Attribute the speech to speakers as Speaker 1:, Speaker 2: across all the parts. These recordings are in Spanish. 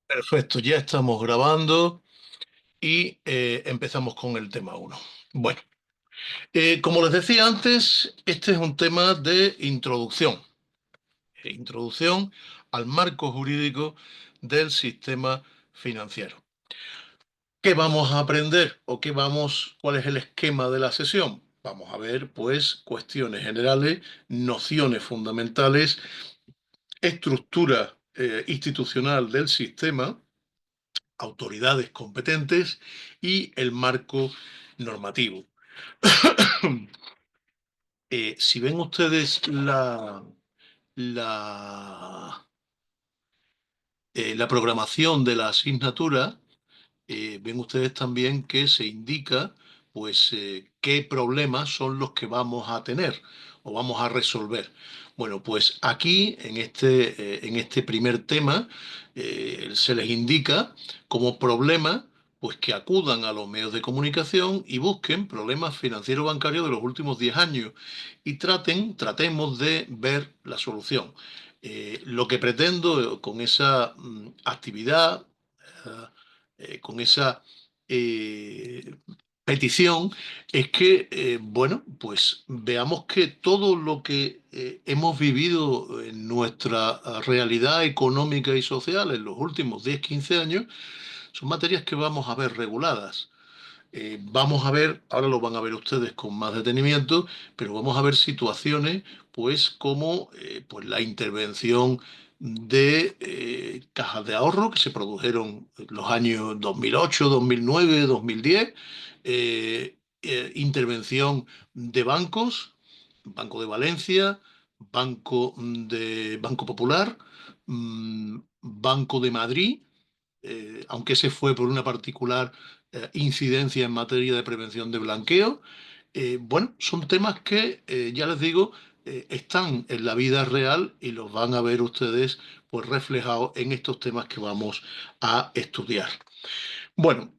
Speaker 1: Perfecto, ya estamos grabando y empezamos con el tema uno. Bueno, como les decía antes, este es un tema de introducción, introducción al marco jurídico del sistema financiero. ¿Qué vamos a aprender o cuál es el esquema de la sesión? Vamos a ver, pues, cuestiones generales, nociones fundamentales, estructura institucional del sistema, autoridades competentes y el marco normativo. Si ven ustedes la, la programación de la asignatura, ven ustedes también que se indica pues qué problemas son los que vamos a tener o vamos a resolver. Bueno, pues aquí en este primer tema se les indica como problema pues que acudan a los medios de comunicación y busquen problemas financieros bancarios de los últimos 10 años y tratemos de ver la solución. Lo que pretendo con esa actividad eh, con esa eh, petición es que, bueno, pues veamos que todo lo que hemos vivido en nuestra realidad económica y social en los últimos 10 15 años son materias que vamos a ver reguladas. Vamos a ver, ahora lo van a ver ustedes con más detenimiento, pero vamos a ver situaciones, pues, como pues la intervención de cajas de ahorro que se produjeron en los años 2008, 2009, 2010, intervención de bancos, Banco de Valencia, Banco Popular, Banco de Madrid, aunque ese fue por una particular incidencia en materia de prevención de blanqueo. Bueno, son temas que, ya les digo, están en la vida real y los van a ver ustedes pues reflejados en estos temas que vamos a estudiar. Bueno,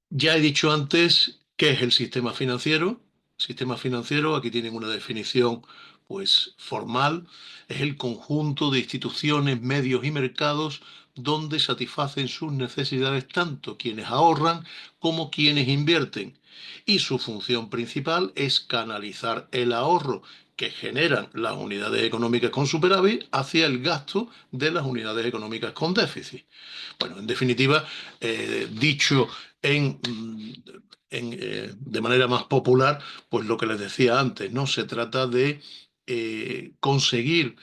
Speaker 1: ya he dicho antes qué es el sistema financiero. Sistema financiero, aquí tienen una definición pues formal, es el conjunto de instituciones, medios y mercados donde satisfacen sus necesidades tanto quienes ahorran como quienes invierten. Y su función principal es canalizar el ahorro que generan las unidades económicas con superávit hacia el gasto de las unidades económicas con déficit. Bueno, en definitiva, dicho en, de manera más popular, pues lo que les decía antes, ¿no? Se trata de conseguir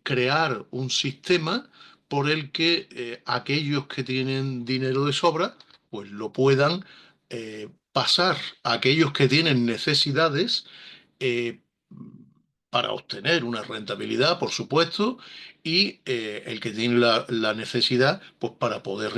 Speaker 1: crear un sistema por el que aquellos que tienen dinero de sobra, pues lo puedan pasar a aquellos que tienen necesidades eh, para obtener una rentabilidad, por supuesto, y el que tiene la necesidad, pues para poder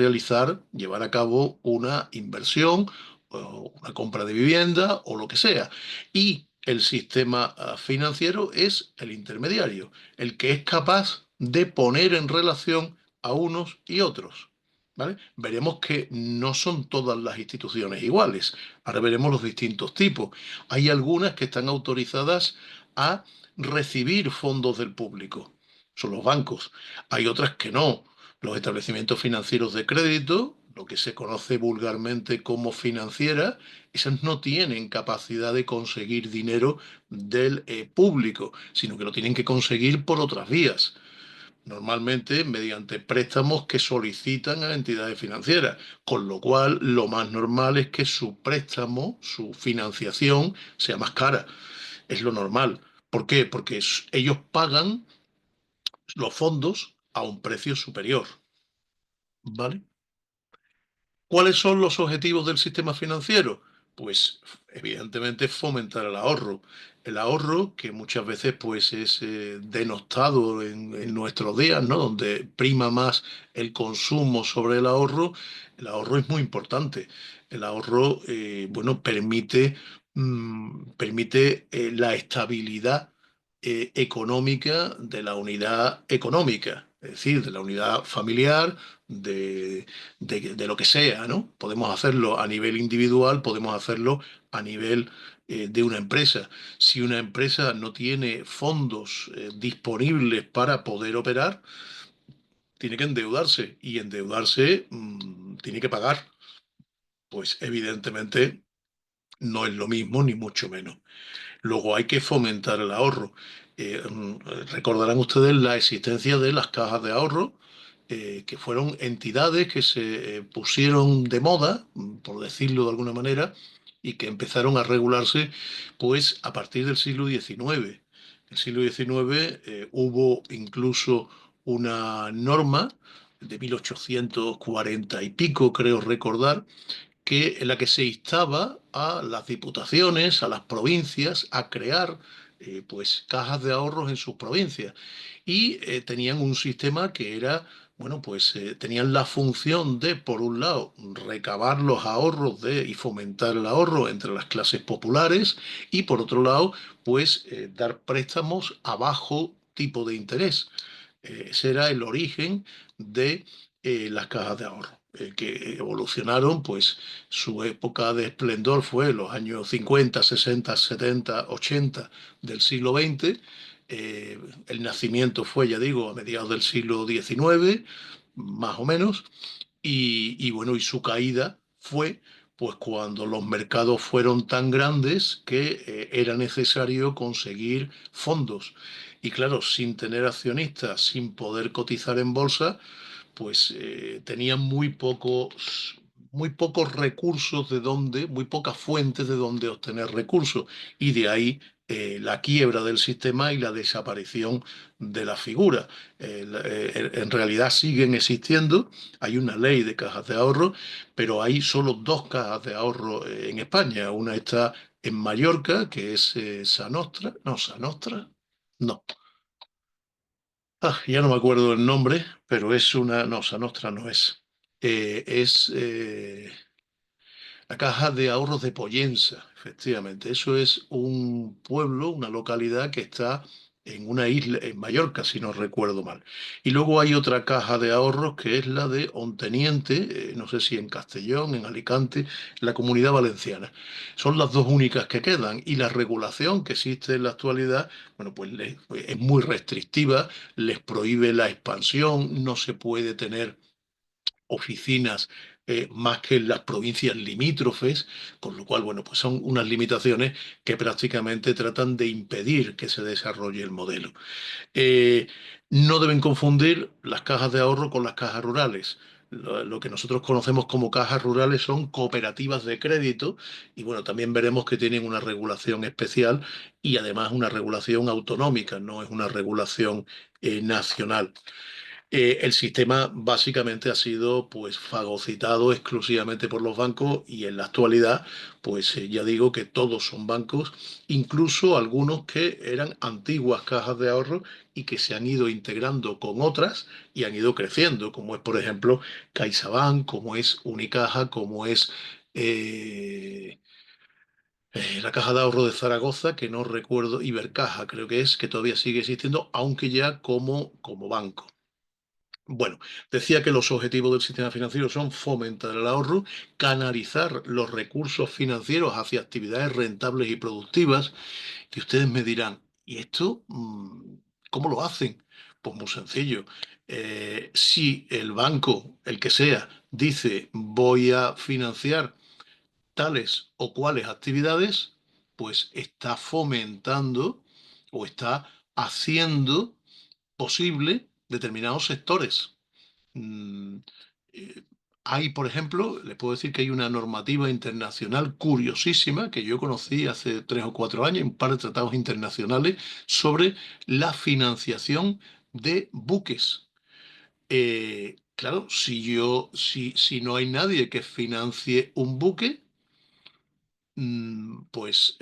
Speaker 1: llevar a cabo una inversión, o una compra de vivienda o lo que sea. Y el sistema financiero es el intermediario, el que es capaz de poner en relación a unos y otros. ¿Vale? Veremos que no son todas las instituciones iguales. Ahora veremos los distintos tipos. Hay algunas que están autorizadas a recibir fondos del público. Son los bancos. Hay otras que no. Los establecimientos financieros de crédito, lo que se conoce vulgarmente como financiera, esas no tienen capacidad de conseguir dinero del público, sino que lo tienen que conseguir por otras vías. Normalmente mediante préstamos que solicitan a entidades financieras, con lo cual lo más normal es que su préstamo, su financiación, sea más cara. Es lo normal. ¿Por qué? Porque ellos pagan los fondos a un precio superior, ¿vale? ¿Cuáles son los objetivos del sistema financiero? Pues evidentemente fomentar el ahorro. El ahorro que muchas veces pues es denostado en nuestros días, ¿no? Donde prima más el consumo sobre el ahorro es muy importante. El ahorro, bueno, permite la estabilidad económica de la unidad económica, es decir, de la unidad familiar, de de lo que sea, ¿no? Podemos hacerlo a nivel individual, podemos hacerlo a nivel de una empresa. Si una empresa no tiene fondos disponibles para poder operar, tiene que endeudarse y endeudarse tiene que pagar. Pues evidentemente no es lo mismo ni mucho menos. Luego hay que fomentar el ahorro. Recordarán ustedes la existencia de las cajas de ahorro, que fueron entidades que se pusieron de moda, por decirlo de alguna manera, y que empezaron a regularse pues a partir del siglo XIX. El siglo XIX hubo incluso una norma de 1840 y pico, creo recordar, en la que se instaba a las diputaciones, a las provincias, a crear pues cajas de ahorros en sus provincias. Y tenían un sistema que era, bueno, pues tenían la función de, por un lado, recabar los ahorros y fomentar el ahorro entre las clases populares y, por otro lado, pues dar préstamos a bajo tipo de interés. Ese era el origen de las cajas de ahorro, que evolucionaron, pues su época de esplendor fue los años 50, 60, 70, 80 del siglo XX. El nacimiento fue, ya digo, a mediados del siglo XIX, más o menos, bueno, y su caída fue pues cuando los mercados fueron tan grandes que era necesario conseguir fondos. Y claro, sin tener accionistas, sin poder cotizar en bolsa, pues tenían muy pocos recursos de donde, muy pocas fuentes de donde obtener recursos. Y de ahí la quiebra del sistema y la desaparición de la figura. En realidad siguen existiendo, hay una ley de cajas de ahorro, pero hay solo dos cajas de ahorro en España. Una está en Mallorca, que es Sanostra, no, Sanostra, no. Ya no me acuerdo el nombre, pero es una. No, Sanostra no es. Es la Caja de Ahorros de Pollensa, efectivamente. Eso es un pueblo, una localidad que está en una isla, en Mallorca, si no recuerdo mal. Y luego hay otra caja de ahorros que es la de Onteniente, no sé si en Castellón, en Alicante, la Comunidad Valenciana. Son las dos únicas que quedan. Y la regulación que existe en la actualidad, bueno, pues es muy restrictiva, les prohíbe la expansión, no se puede tener oficinas más que en las provincias limítrofes, con lo cual, bueno, pues son unas limitaciones que prácticamente tratan de impedir que se desarrolle el modelo. Eh, no deben confundir las cajas de ahorro con las cajas rurales. Lo que nosotros conocemos como cajas rurales son cooperativas de crédito y bueno, también veremos que tienen una regulación especial y además una regulación autonómica, no es una regulación nacional. El sistema básicamente ha sido pues fagocitado exclusivamente por los bancos y en la actualidad pues ya digo que todos son bancos, incluso algunos que eran antiguas cajas de ahorro y que se han ido integrando con otras y han ido creciendo, como es por ejemplo CaixaBank, como es Unicaja, como es eh, la Caja de Ahorro de Zaragoza, que no recuerdo, Ibercaja creo que es, que todavía sigue existiendo, aunque ya como banco. Bueno, decía que los objetivos del sistema financiero son fomentar el ahorro, canalizar los recursos financieros hacia actividades rentables y productivas. Y ustedes me dirán, ¿y esto cómo lo hacen? Pues muy sencillo. Si el banco, el que sea, dice voy a financiar tales o cuales actividades, pues está fomentando o está haciendo posible determinados sectores. Mm, eh, Hay, por ejemplo, les puedo decir que hay una normativa internacional curiosísima que yo conocí hace 3 o 4 años, un par de tratados internacionales sobre la financiación de buques. Claro, si no hay nadie que financie un buque, pues,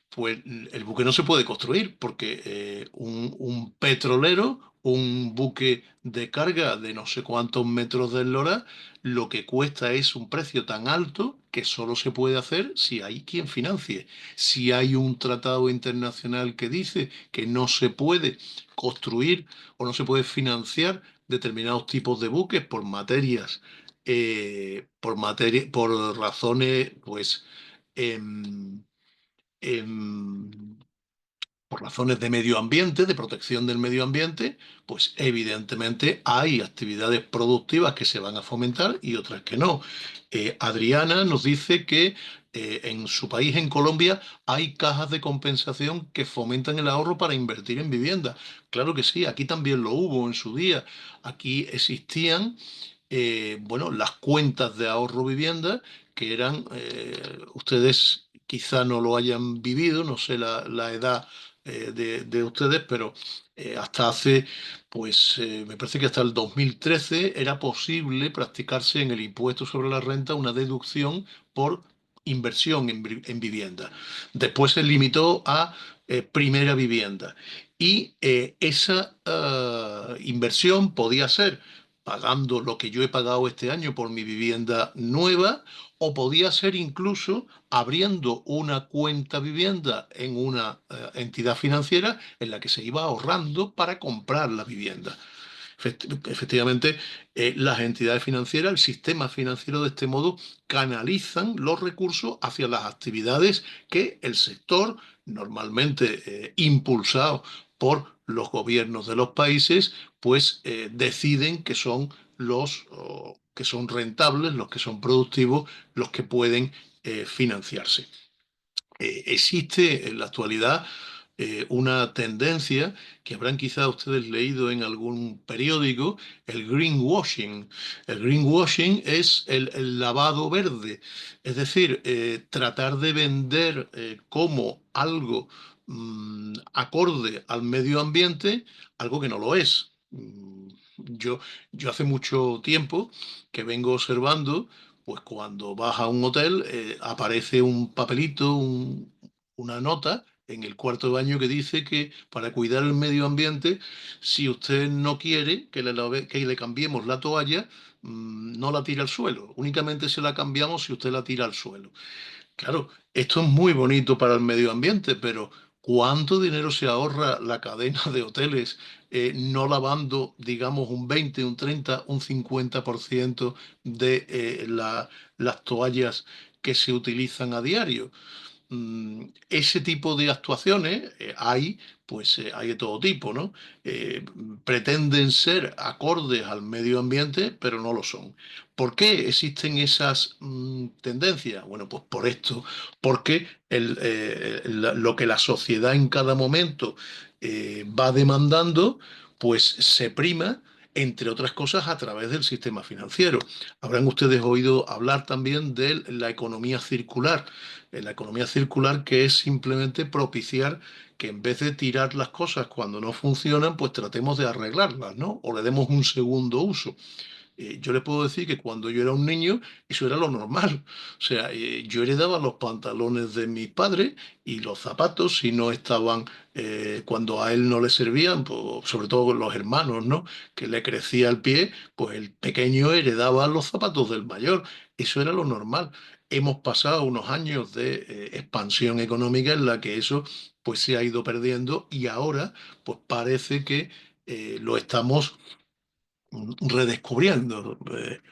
Speaker 1: pues el buque no se puede construir porque un petrolero, un buque de carga de no sé cuántos metros de eslora, lo que cuesta es un precio tan alto que solo se puede hacer si hay quien financie. Si hay un tratado internacional que dice que no se puede construir o no se puede financiar determinados tipos de buques por razones, pues, em, em, por razones de medio ambiente, de protección del medio ambiente, pues evidentemente hay actividades productivas que se van a fomentar y otras que no. Adriana nos dice que en su país, en Colombia, hay cajas de compensación que fomentan el ahorro para invertir en vivienda. Claro que sí, aquí también lo hubo en su día. Aquí existían bueno, las cuentas de ahorro vivienda, que eran, ustedes quizá no lo hayan vivido, no sé la edad de ustedes, pero hasta hace, pues me parece que hasta el 2013 era posible practicarse en el impuesto sobre la renta una deducción por inversión en vivienda. Después se limitó a primera vivienda. Y esa inversión podía ser pagando lo que yo he pagado este año por mi vivienda nueva, o podía ser incluso abriendo una cuenta vivienda en una entidad financiera en la que se iba ahorrando para comprar la vivienda. Efectivamente, las entidades financieras, el sistema financiero de este modo, canalizan los recursos hacia las actividades que el sector, normalmente impulsado por los gobiernos de los países, pues deciden que son que son rentables, los que son productivos, los que pueden financiarse. Existe en la actualidad una tendencia que habrán quizá ustedes leído en algún periódico, el greenwashing. El greenwashing es el lavado verde, es decir, tratar de vender como algo acorde al medio ambiente, algo que no lo es. Yo hace mucho tiempo que vengo observando, pues cuando vas a un hotel, aparece un papelito, una nota en el cuarto de baño que dice que para cuidar el medio ambiente, si usted no quiere que le cambiemos la toalla, no la tire al suelo. Únicamente se la cambiamos si usted la tira al suelo. Claro, esto es muy bonito para el medio ambiente, pero ¿cuánto dinero se ahorra la cadena de hoteles no lavando, digamos, un 20, un 30, un 50% de las toallas que se utilizan a diario? Ese tipo de actuaciones hay, pues hay de todo tipo, ¿no? Pretenden ser acordes al medio ambiente, pero no lo son. ¿Por qué existen esas tendencias? Bueno, pues por esto, porque lo que la sociedad en cada momento va demandando, pues se prima, entre otras cosas, a través del sistema financiero. Habrán ustedes oído hablar también de la economía circular. La economía circular, que es simplemente propiciar que en vez de tirar las cosas cuando no funcionan, pues tratemos de arreglarlas, ¿no? O le demos un segundo uso. Yo le puedo decir que cuando yo era un niño, eso era lo normal. O sea, yo heredaba los pantalones de mis padres y los zapatos, si no estaban, cuando a él no le servían, pues, sobre todo con los hermanos, ¿no? Que le crecía el pie, pues el pequeño heredaba los zapatos del mayor. Eso era lo normal. Hemos pasado unos años de expansión económica en la que eso pues se ha ido perdiendo y ahora pues parece que lo estamos redescubriendo.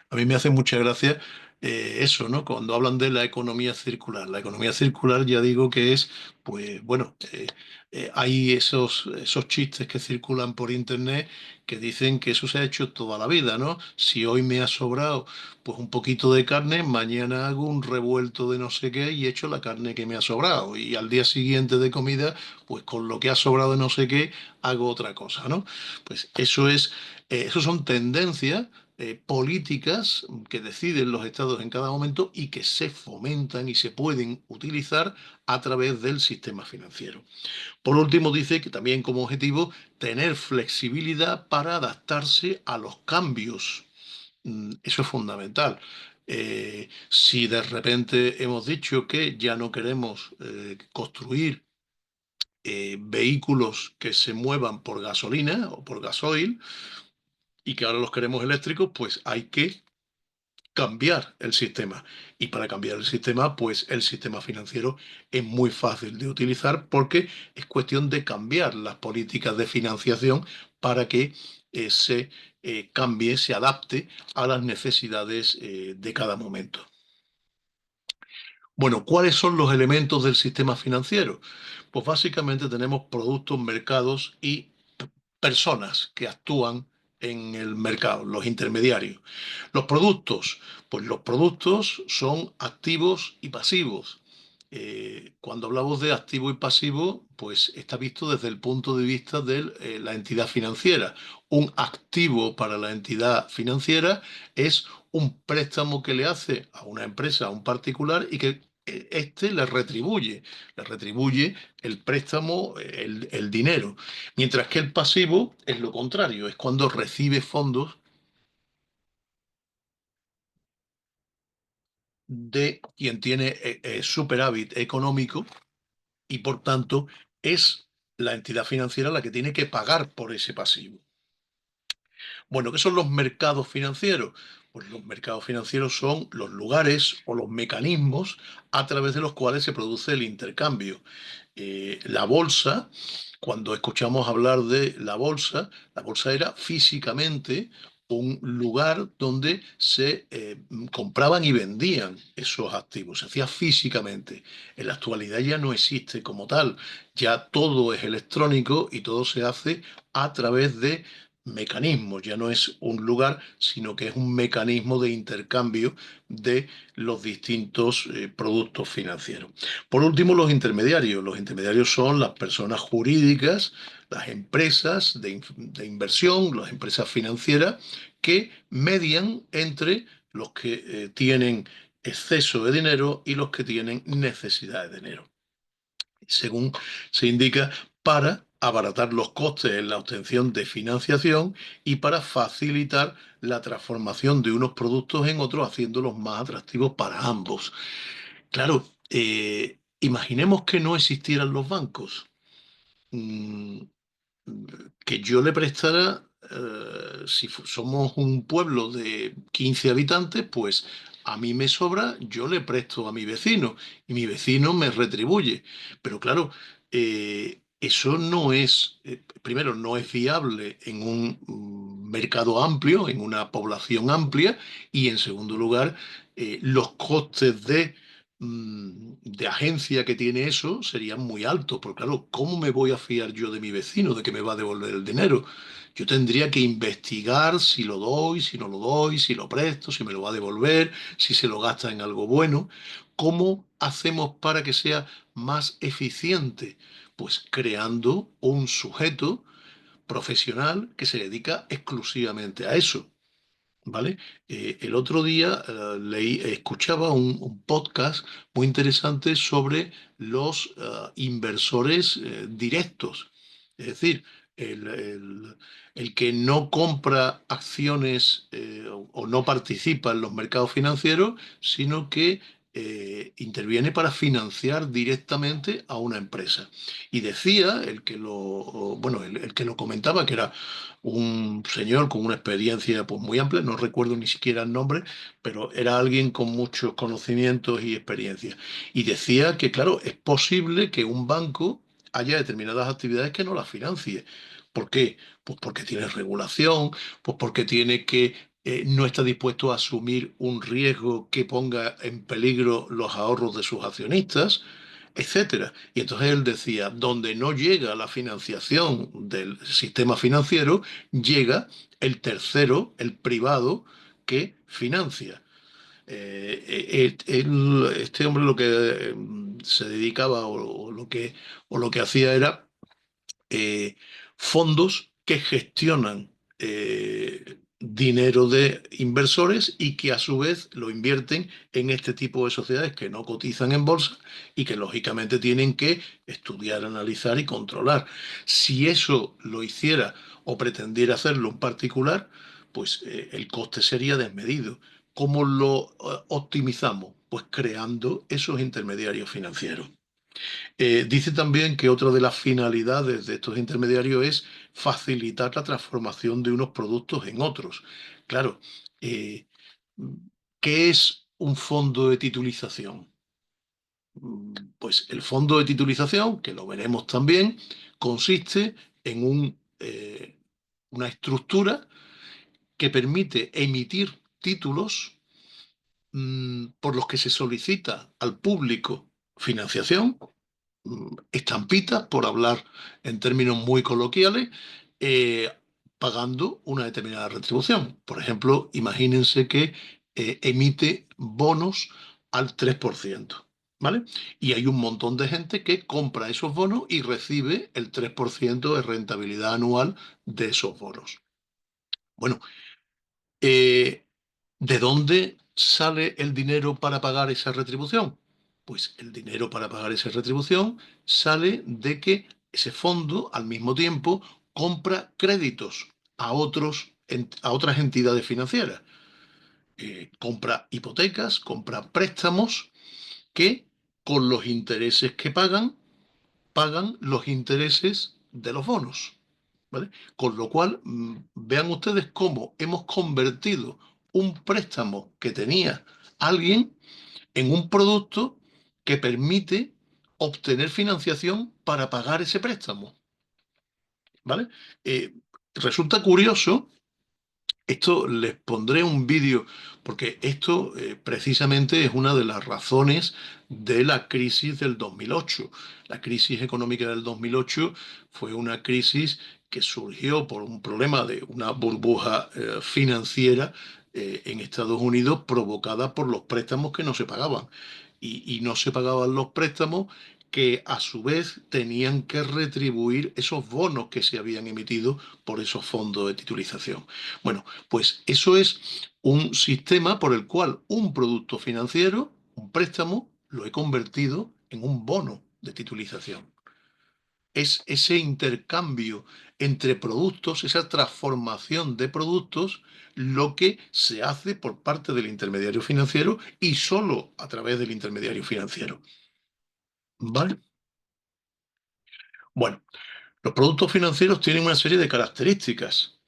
Speaker 1: A mí me hace mucha gracia eso, ¿no? Cuando hablan de la economía circular. La economía circular ya digo que es, pues bueno, hay esos chistes que circulan por internet que dicen que eso se ha hecho toda la vida, ¿no? Si hoy me ha sobrado pues un poquito de carne, mañana hago un revuelto de no sé qué y echo la carne que me ha sobrado. Y al día siguiente de comida, pues con lo que ha sobrado de no sé qué, hago otra cosa, ¿no? Pues eso son tendencias políticas que deciden los estados en cada momento y que se fomentan y se pueden utilizar a través del sistema financiero. Por último, dice que también como objetivo tener flexibilidad para adaptarse a los cambios. Eso es fundamental. Si de repente hemos dicho que ya no queremos construir vehículos que se muevan por gasolina o por gasoil, y que ahora los queremos eléctricos, pues hay que cambiar el sistema. Y para cambiar el sistema, pues el sistema financiero es muy fácil de utilizar porque es cuestión de cambiar las políticas de financiación para que se cambie, se adapte a las necesidades de cada momento. Bueno, ¿cuáles son los elementos del sistema financiero? Pues básicamente tenemos productos, mercados y personas que actúan en el mercado, los intermediarios. Los productos, pues los productos son activos y pasivos. Cuando hablamos de activo y pasivo, pues está visto desde el punto de vista de la entidad financiera. Un activo para la entidad financiera es un préstamo que le hace a una empresa, a un particular, y que éste le retribuye el préstamo, el dinero. Mientras que el pasivo es lo contrario, es cuando recibe fondos de quien tiene superávit económico y por tanto es la entidad financiera la que tiene que pagar por ese pasivo. Bueno, ¿qué son los mercados financieros? Pues los mercados financieros son los lugares o los mecanismos a través de los cuales se produce el intercambio. La bolsa, cuando escuchamos hablar de la bolsa era físicamente un lugar donde se compraban y vendían esos activos, se hacía físicamente. En la actualidad ya no existe como tal, ya todo es electrónico y todo se hace a través de mecanismos, ya no es un lugar, sino que es un mecanismo de intercambio de los distintos productos financieros. Por último, los intermediarios. Los intermediarios son las personas jurídicas, las empresas de inversión, las empresas financieras que median entre los que tienen exceso de dinero y los que tienen necesidad de dinero, según se indica, para abaratar los costes en la obtención de financiación y para facilitar la transformación de unos productos en otros, haciéndolos más atractivos para ambos. Claro, imaginemos que no existieran los bancos. Mm, que yo le prestara, si somos un pueblo de 15 habitantes, pues a mí me sobra, yo le presto a mi vecino y mi vecino me retribuye. Pero claro, eso no es, primero, no es viable en un mercado amplio, en una población amplia, y en segundo lugar, los costes de agencia que tiene eso serían muy altos, porque claro, ¿cómo me voy a fiar yo de mi vecino, de que me va a devolver el dinero? Yo tendría que investigar si lo doy, si no lo doy, si lo presto, si me lo va a devolver, si se lo gasta en algo bueno. ¿Cómo hacemos para que sea más eficiente? Pues creando un sujeto profesional que se dedica exclusivamente a eso. ¿Vale? El otro día escuchaba un podcast muy interesante sobre los inversores directos. Es decir, el, el- el que no compra acciones o no participa en los mercados financieros, sino que interviene para financiar directamente a una empresa. Y decía bueno, el que lo comentaba, que era un señor con una experiencia pues, muy amplia, no recuerdo ni siquiera el nombre, pero era alguien con muchos conocimientos y experiencia. Y decía que, claro, es posible que un banco haya determinadas actividades que no las financie. ¿Por qué? Pues porque tiene regulación, pues porque tiene que no está dispuesto a asumir un riesgo que ponga en peligro los ahorros de sus accionistas, etcétera. Y entonces él decía, donde no llega la financiación del sistema financiero, llega el tercero, el privado, que financia. Este hombre lo que se dedicaba o lo que hacía era fondos que gestionan dinero de inversores y que a su vez lo invierten en este tipo de sociedades que no cotizan en bolsa y que lógicamente tienen que estudiar, analizar y controlar. Si eso lo hiciera o pretendiera hacerlo un particular, pues el coste sería desmedido. ¿Cómo lo optimizamos? Pues creando esos intermediarios financieros. Dice también que otra de las finalidades de estos intermediarios es facilitar la transformación de unos productos en otros. Claro, eh, ¿qué es un fondo de titulización? Pues el fondo de titulización, que lo veremos también, consiste en una estructura que permite emitir títulos por los que se solicita al público financiación, estampitas, por hablar en términos muy coloquiales, eh, pagando una determinada retribución. Por ejemplo, imagínense que emite bonos al 3%, ¿vale? Y hay un montón de gente que compra esos bonos y recibe el 3% de rentabilidad anual de esos bonos. Bueno, eh, ¿de dónde sale el dinero para pagar esa retribución? Pues el dinero para pagar esa retribución sale de que ese fondo al mismo tiempo compra créditos a otras entidades financieras. Compra hipotecas, compra préstamos que con los intereses que pagan los intereses de los bonos. ¿Vale? Con lo cual, vean ustedes cómo hemos convertido un préstamo que tenía alguien en un producto que permite obtener financiación para pagar ese préstamo. ¿Vale? Eh, Resulta curioso. Esto les pondré un vídeo porque esto precisamente es una de las razones de la crisis del 2008. La crisis económica del 2008 fue una crisis que surgió por un problema de una burbuja financiera en Estados Unidos provocada por los préstamos que no se pagaban. Y no se pagaban los préstamos que a su vez tenían que retribuir esos bonos que se habían emitido por esos fondos de titulización. Bueno, pues eso es un sistema por el cual un producto financiero, un préstamo, lo he convertido en un bono de titulización. Es ese intercambio entre productos, esa transformación de productos, lo que se hace por parte del intermediario financiero y solo a través del intermediario financiero. ¿Vale? Bueno, los productos financieros tienen una serie de características.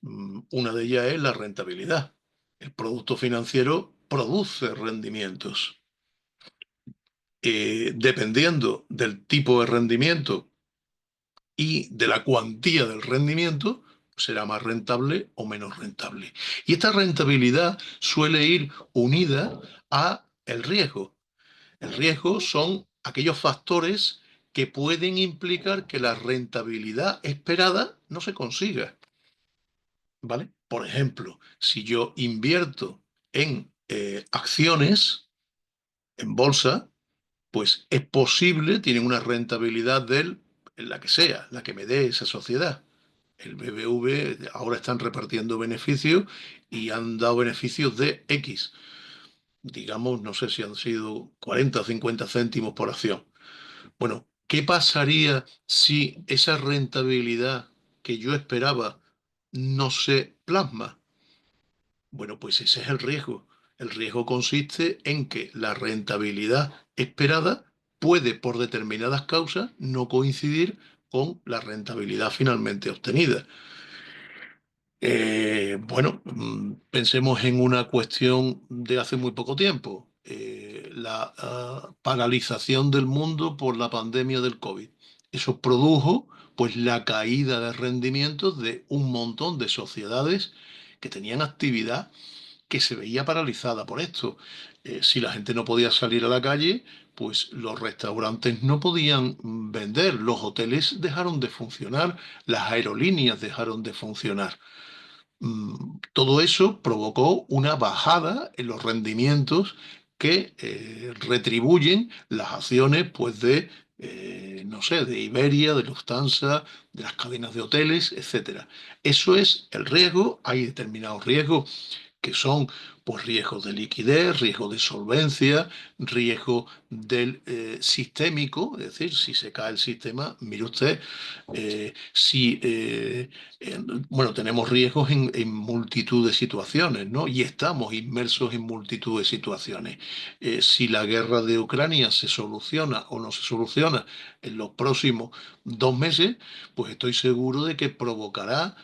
Speaker 1: Una de ellas es la rentabilidad. El producto financiero produce rendimientos. Dependiendo del tipo de rendimiento y de la cuantía del rendimiento, será más rentable o menos rentable. Y esta rentabilidad suele ir unida a el riesgo. El riesgo son aquellos factores que pueden implicar que la rentabilidad esperada no se consiga. ¿Vale? Por ejemplo, si yo invierto en acciones en bolsa, pues es posible, tienen una rentabilidad en la que sea, la que me dé esa sociedad. El BBV ahora están repartiendo beneficios y han dado beneficios de X. Digamos, no sé si han sido 40 o 50 céntimos por acción. Bueno, ¿qué pasaría si esa rentabilidad que yo esperaba no se plasma? Bueno, pues ese es el riesgo. El riesgo consiste en que la rentabilidad esperada puede, por determinadas causas, no coincidir con la rentabilidad finalmente obtenida. Bueno, pensemos en una cuestión de hace muy poco tiempo, la paralización del mundo por la pandemia del COVID. Eso produjo pues la caída de rendimientos de un montón de sociedades que tenían actividad que se veía paralizada por esto. Si la gente no podía salir a la calle, pues los restaurantes no podían vender, los hoteles dejaron de funcionar, las aerolíneas dejaron de funcionar. Todo eso provocó una bajada en los rendimientos que retribuyen las acciones pues no sé, de Iberia, de Lufthansa, de las cadenas de hoteles, etcétera. Eso es el riesgo. Hay determinados riesgos que son pues riesgos de liquidez, riesgo de solvencia, riesgo del sistémico, es decir, si se cae el sistema, mire usted, si bueno, tenemos riesgos en multitud de situaciones, ¿no? Y estamos inmersos en multitud de situaciones. Si la guerra de Ucrania se soluciona o no se soluciona en los próximos 2 meses, pues estoy seguro de que provocará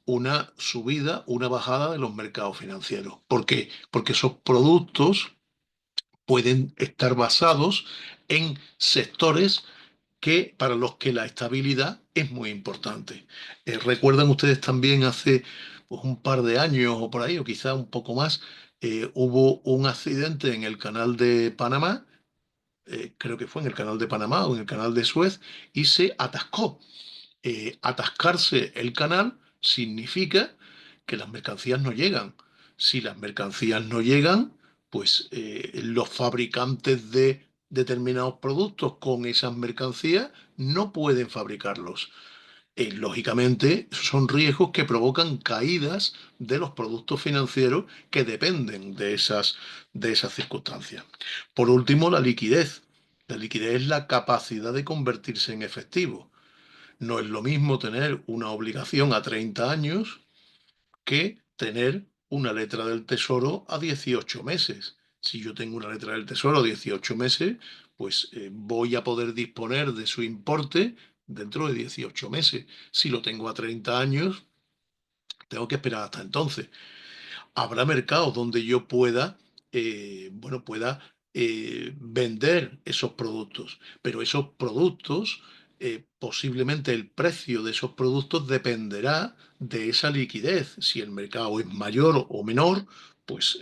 Speaker 1: una subida, una bajada de los mercados financieros. ¿Por qué? Porque esos productos pueden estar basados en sectores para los que la estabilidad es muy importante. Recuerdan ustedes también hace pues un par de años o por ahí, o quizá un poco más, hubo un accidente en el canal de Panamá, creo que fue en el canal de Panamá o en el canal de Suez, y se atascó. Atascarse el canal significa que las mercancías no llegan. Si las mercancías no llegan, pues los fabricantes de determinados productos con esas mercancías no pueden fabricarlos. Lógicamente, son riesgos que provocan caídas de los productos financieros que dependen de esas circunstancias. Por último, la liquidez. La liquidez es la capacidad de convertirse en efectivo. No es lo mismo tener una obligación a 30 años que tener una letra del Tesoro a 18 meses. Si yo tengo una letra del Tesoro a 18 meses, pues voy a poder disponer de su importe dentro de 18 meses. Si lo tengo a 30 años, tengo que esperar hasta entonces. Habrá mercados donde yo pueda, pueda vender esos productos, pero esos productos, posiblemente el precio de esos productos dependerá de esa liquidez. Si el mercado es mayor o menor, pues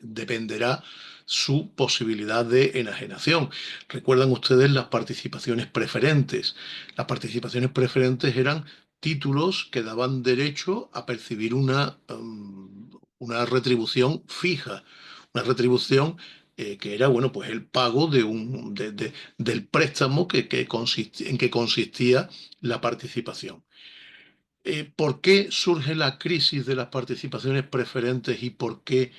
Speaker 1: dependerá su posibilidad de enajenación. ¿Recuerdan ustedes las participaciones preferentes? Las participaciones preferentes eran títulos que daban derecho a percibir una retribución fija, una retribución que era, bueno, pues el pago del préstamo en que consistía la participación. ¿Por qué surge la crisis de las participaciones preferentes y por qué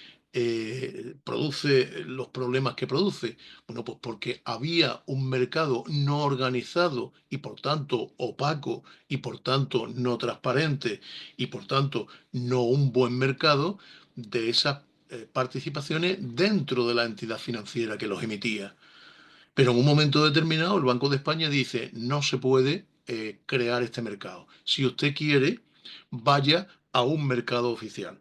Speaker 1: produce los problemas que produce? Bueno, pues porque había un mercado no organizado y por tanto opaco y por tanto no transparente y por tanto no un buen mercado de esas participaciones dentro de la entidad financiera que los emitía. Pero en un momento determinado el Banco de España dice, no se puede crear este mercado. Si usted quiere, vaya a un mercado oficial.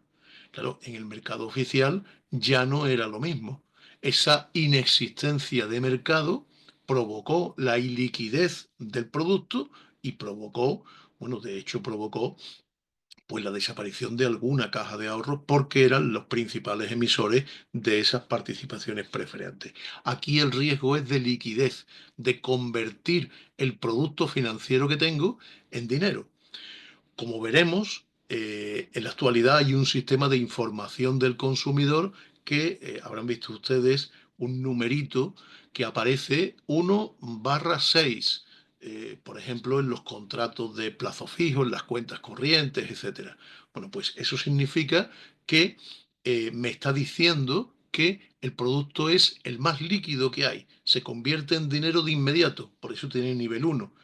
Speaker 1: Claro, en el mercado oficial ya no era lo mismo. Esa inexistencia de mercado provocó la iliquidez del producto y provocó, bueno, de hecho provocó pues la desaparición de alguna caja de ahorros porque eran los principales emisores de esas participaciones preferentes. Aquí el riesgo es de liquidez, de convertir el producto financiero que tengo en dinero. Como veremos, en la actualidad hay un sistema de información del consumidor que habrán visto ustedes un numerito que aparece 1/6, por ejemplo, en los contratos de plazo fijo, en las cuentas corrientes, etcétera. Bueno, pues eso significa que me está diciendo que el producto es el más líquido que hay, se convierte en dinero de inmediato, por eso tiene nivel 1.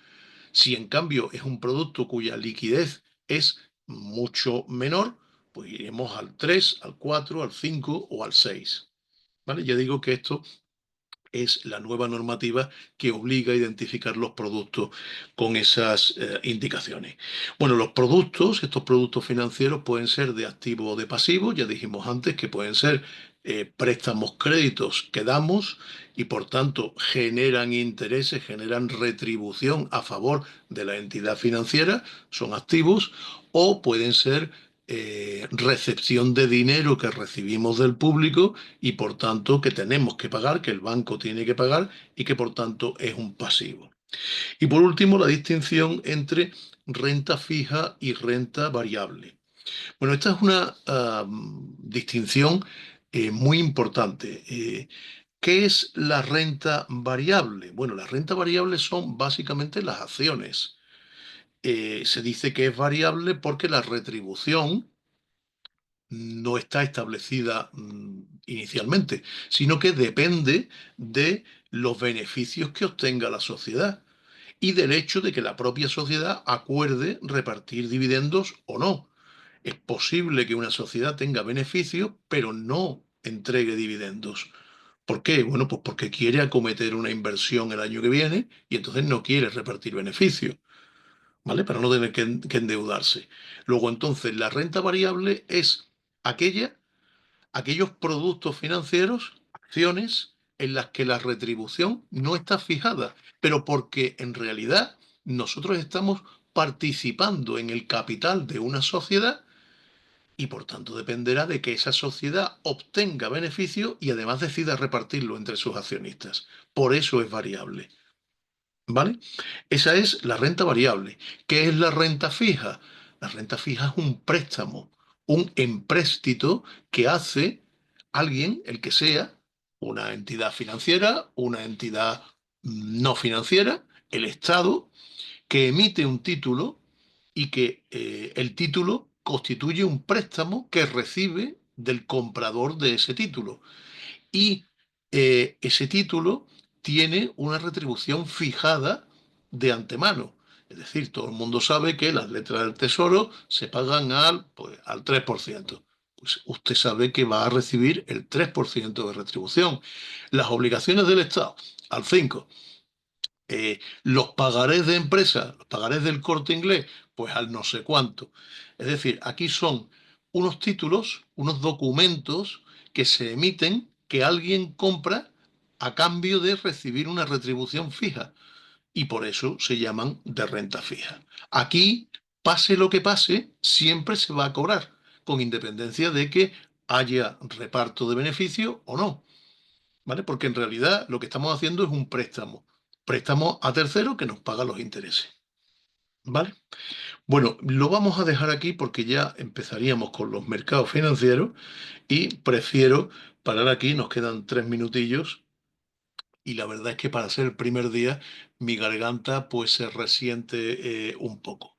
Speaker 1: Si en cambio es un producto cuya liquidez es mucho menor, pues iremos al 3, al 4, al 5 o al 6. ¿Vale? Ya digo que esto es la nueva normativa que obliga a identificar los productos con esas indicaciones. Bueno, los productos, estos productos financieros pueden ser de activo o de pasivo, ya dijimos antes que pueden ser préstamos, créditos que damos y por tanto generan intereses, generan retribución a favor de la entidad financiera, son activos, o pueden ser recepción de dinero que recibimos del público y por tanto que tenemos que pagar, que el banco tiene que pagar y que por tanto es un pasivo. Y por último, la distinción entre renta fija y renta variable. Bueno, esta es una distinción muy importante. ¿Qué es la renta variable? Bueno, las rentas variables son básicamente las acciones. Se dice que es variable porque la retribución no está establecida inicialmente, sino que depende de los beneficios que obtenga la sociedad y del hecho de que la propia sociedad acuerde repartir dividendos o no. Es posible que una sociedad tenga beneficios, pero no entregue dividendos. ¿Por qué? Bueno, pues porque quiere acometer una inversión el año que viene y entonces no quiere repartir beneficios, ¿vale? Para no tener que endeudarse. Luego, entonces, la renta variable es aquellos productos financieros, acciones, en las que la retribución no está fijada, pero porque en realidad nosotros estamos participando en el capital de una sociedad y por tanto dependerá de que esa sociedad obtenga beneficio y además decida repartirlo entre sus accionistas. Por eso es variable. ¿Vale? Esa es la renta variable. ¿Qué es la renta fija? La renta fija es un préstamo, un empréstito que hace alguien, el que sea, una entidad financiera, una entidad no financiera, el Estado, que emite un título y que el título constituye un préstamo que recibe del comprador de ese título. Y ese título tiene una retribución fijada de antemano. Es decir, todo el mundo sabe que las letras del Tesoro se pagan al 3%. Pues usted sabe que va a recibir el 3% de retribución. Las obligaciones del Estado al 5%. Los pagarés de empresa, los pagarés del Corte Inglés, pues al no sé cuánto. Es decir, aquí son unos títulos, unos documentos que se emiten que alguien compra a cambio de recibir una retribución fija y por eso se llaman de renta fija. Aquí, pase lo que pase, siempre se va a cobrar, con independencia de que haya reparto de beneficio o no. ¿Vale? Porque en realidad lo que estamos haciendo es un préstamo. Préstamo a tercero que nos paga los intereses. ¿Vale? Bueno, lo vamos a dejar aquí porque ya empezaríamos con los mercados financieros y prefiero parar aquí, nos quedan 3 minutillos y la verdad es que para ser el primer día mi garganta pues se resiente un poco.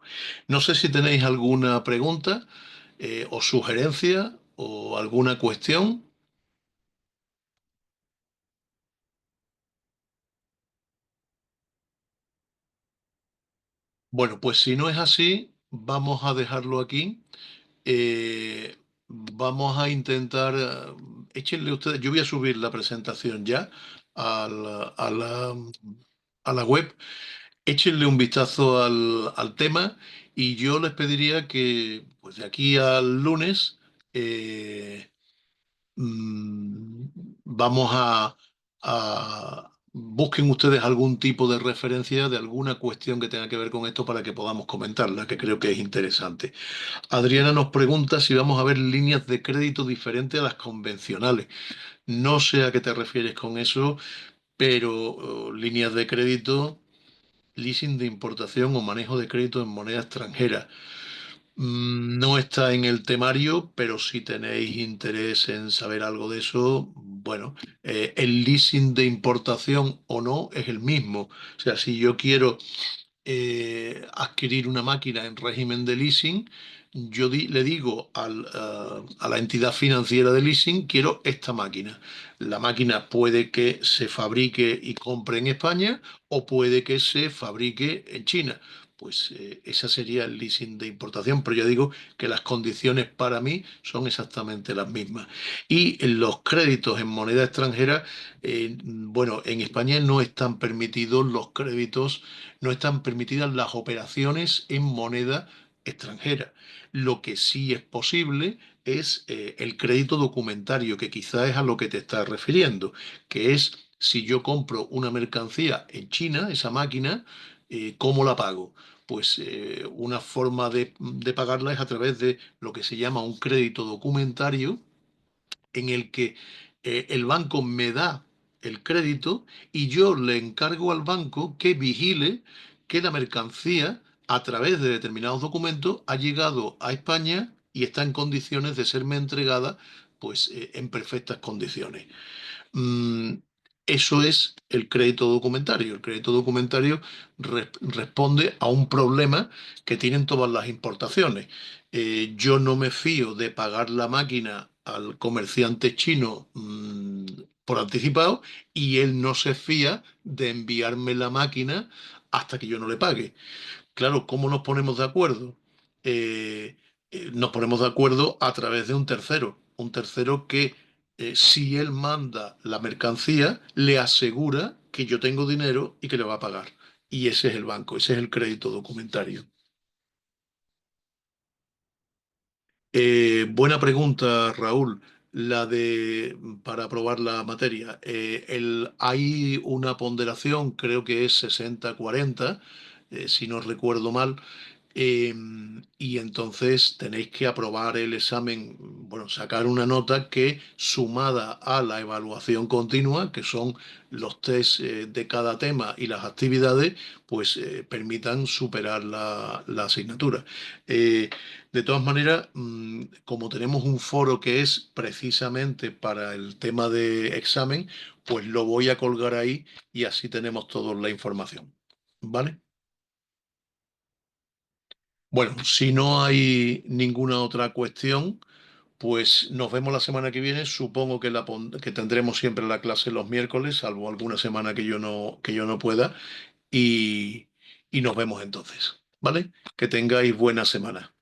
Speaker 1: No sé si tenéis alguna pregunta o sugerencia o alguna cuestión. Bueno, pues si no es así, vamos a dejarlo aquí. Vamos a intentar, échenle ustedes, yo voy a subir la presentación ya a la web, échenle un vistazo al tema y yo les pediría que pues de aquí al lunes eh, mm, vamos busquen ustedes algún tipo de referencia de alguna cuestión que tenga que ver con esto para que podamos comentarla, que creo que es interesante. Adriana nos pregunta si vamos a ver líneas de crédito diferentes a las convencionales. No sé a qué te refieres con eso, pero líneas de crédito, leasing de importación o manejo de crédito en moneda extranjera. No está en el temario, pero si tenéis interés en saber algo de eso, bueno, el leasing de importación o no es el mismo. O sea, si yo quiero adquirir una máquina en régimen de leasing, le digo a la entidad financiera de leasing, quiero esta máquina. La máquina puede que se fabrique y compre en España o puede que se fabrique en China. Pues esa sería el leasing de importación, pero yo digo que las condiciones para mí son exactamente las mismas. Y los créditos en moneda extranjera, bueno, en España no están permitidos los créditos, no están permitidas las operaciones en moneda extranjera. Lo que sí es posible es el crédito documentario, que quizás es a lo que te estás refiriendo, que es si yo compro una mercancía en China, esa máquina, ¿cómo la pago? Pues una forma de pagarla es a través de lo que se llama un crédito documentario, en el que el banco me da el crédito y yo le encargo al banco que vigile que la mercancía, a través de determinados documentos, ha llegado a España y está en condiciones de serme entregada, pues en perfectas condiciones. Mm, Eso es el crédito documentario. El crédito documentario responde a un problema que tienen todas las importaciones. Yo no me fío de pagar la máquina al comerciante chino por anticipado y él no se fía de enviarme la máquina hasta que yo no le pague. Claro, ¿cómo nos ponemos de acuerdo? Eh, Nos ponemos de acuerdo a través de un tercero que si él manda la mercancía, le asegura que yo tengo dinero y que le va a pagar. Y ese es el banco, ese es el crédito documentario. Buena pregunta, Raúl. La de para aprobar la materia. Hay una ponderación, creo que es 60-40, si no recuerdo mal, eh, y entonces tenéis que aprobar el examen, bueno, sacar una nota que sumada a la evaluación continua, que son los test de cada tema y las actividades, pues permitan superar la asignatura. Eh, de todas maneras, como tenemos un foro que es precisamente para el tema de examen, pues lo voy a colgar ahí y así tenemos toda la información. ¿Vale? Bueno, si no hay ninguna otra cuestión, pues nos vemos la semana que viene. Supongo que, que tendremos siempre la clase los miércoles, salvo alguna semana que yo no pueda. Y, y nos vemos entonces. ¿Vale? Que tengáis buena semana.